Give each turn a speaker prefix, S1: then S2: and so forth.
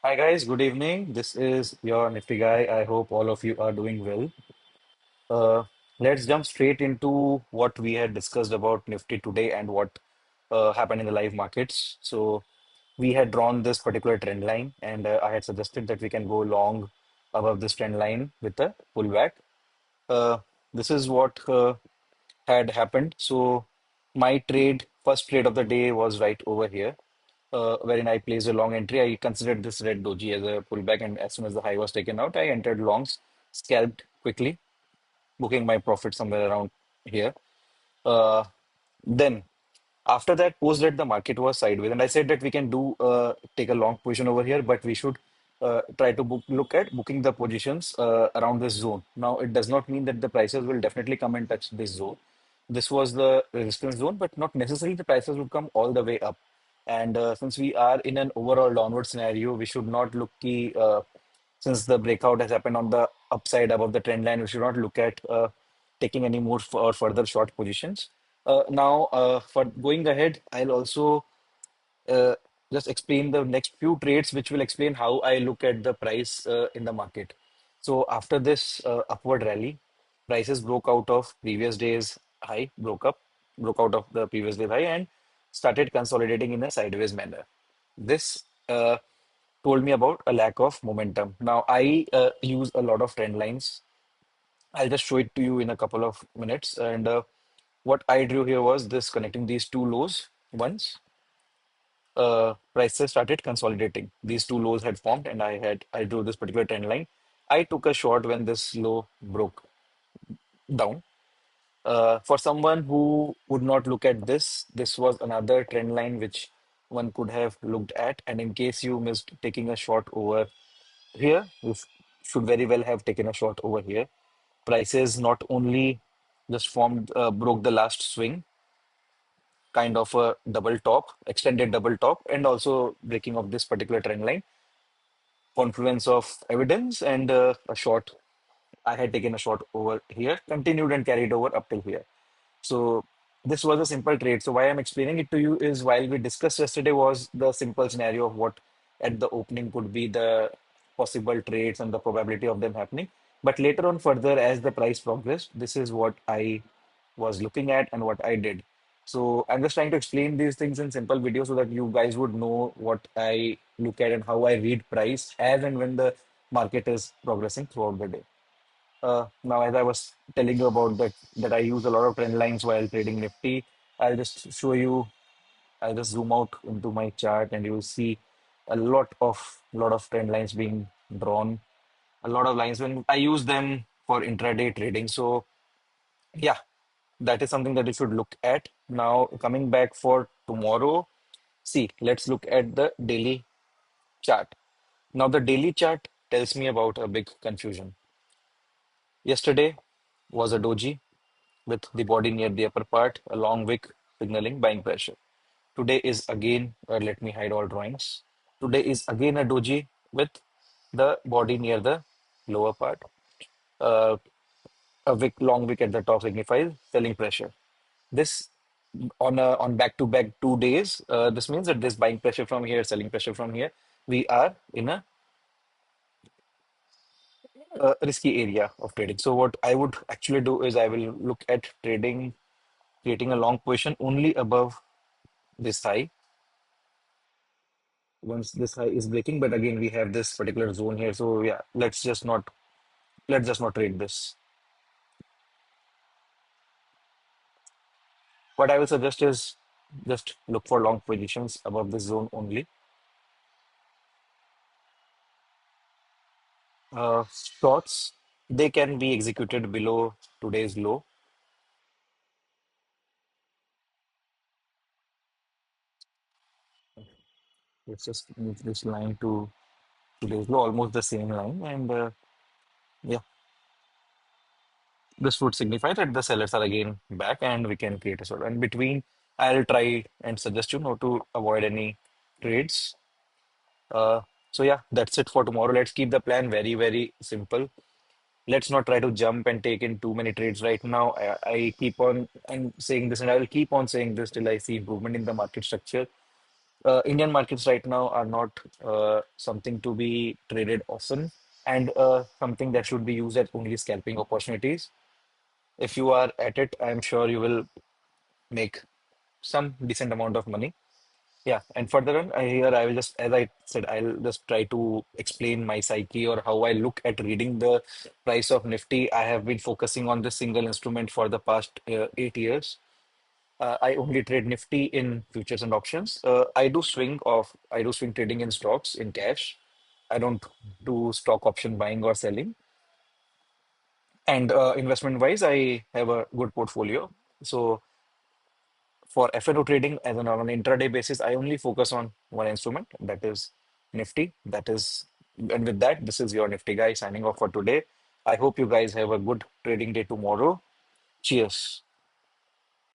S1: Hi guys, good evening. This is your Nifty guy. I hope all of you are doing well. Uh, let's jump straight into what we had discussed about Nifty today and what happened in the live markets. So we had drawn this particular trend line, and I had suggested that we can go long above this trend line with a pullback. Uh, this is what had happened. So my first trade of the day was right over here, wherein I placed a long entry. I considered this red doji as a pullback, and as soon as the high was taken out, I entered longs, scalped quickly, booking my profit somewhere around here. Then after that, post that the market was sideways, and I said that we can do take a long position over here, but we should try to look at booking the positions around this zone. Now, it does not mean that the prices will definitely come and touch this zone. This was the resistance zone, but not necessarily the prices would come all the way up. And since we are in an overall downward scenario, we should not look since the breakout has happened on the upside above the trend line, we should not look at taking any more or further short positions. Now, for going ahead, I'll also uh, just explain the next few trades, which will explain how I look at the price in the market. So after this upward rally, prices broke out of previous day's high, broke out of the previous day's high, and started consolidating in a sideways manner. This told me about a lack of momentum. Now I use a lot of trend lines. I'll just show it to you in a couple of minutes. And what I drew here was this connecting these two lows once prices started consolidating. These two lows had formed, and I drew this particular trend line. I took a short when this low broke down. For someone who would not look at this, this was another trend line which one could have looked at. And in case you missed taking a short over here, you should very well have taken a short over here. Prices not only just broke the last swing, kind of a double top, extended double top, and also breaking of this particular trend line, confluence of evidence, and a short. I had taken a short over here, continued and carried over up till here. So this was a simple trade. So why I'm explaining it to you is while we discussed yesterday was the simple scenario of what at the opening could be the possible trades and the probability of them happening. But later on further, as the price progressed, this is what I was looking at and what I did. So I'm just trying to explain these things in simple videos so that you guys would know what I look at and how I read price as and when the market is progressing throughout the day. Now, as I was telling you about that I use a lot of trend lines while trading Nifty, I'll just show you. I'll just zoom out into my chart, and you'll see a lot of trend lines being drawn. A lot of lines when I use them for intraday trading. So yeah, that is something that you should look at. Now, coming back for tomorrow, see, let's look at the daily chart. Now, the daily chart tells me about a big confusion. Yesterday was a doji with the body near the upper part, a long wick signaling buying pressure. Today is again, let me hide all drawings. Today is again a doji with the body near the lower part. Uh, a long wick at the top signifies selling pressure. This on back-to-back 2 days, this means that this buying pressure from here, selling pressure from here, we are in a risky area of trading. So what I would actually do is I will look at creating a long position only above this high once this high is breaking. But again, we have this particular zone here, so yeah, let's just not trade this. What I will suggest is just look for long positions above this zone only. Shorts, they can be executed below today's low. Let's just move this line to today's low, almost the same line, and yeah, this would signify that the sellers are again back, and we can create a sort. And between, I'll try and suggest you not to avoid any trades. Uh, so yeah, that's it for tomorrow. Let's keep the plan very, very simple. Let's not try to jump and take in too many trades right now. I keep on and saying this, and I will keep on saying this till I see improvement in the market structure. Indian markets right now are not something to be traded often, and something that should be used as only scalping opportunities. If you are at it, I'm sure you will make some decent amount of money. Yeah, and further on, here I will just, as I said, I'll just try to explain my psyche or how I look at reading the price of Nifty. I have been focusing on this single instrument for the past 8 years. I only trade Nifty in futures and options. I do swing trading in stocks in cash. I don't do stock option buying or selling. And investment wise, I have a good portfolio. So for FNO trading as on an intraday basis, I only focus on one instrument, that is Nifty. And with that, this is your Nifty guy signing off for today. I hope you guys have a good trading day tomorrow. Cheers.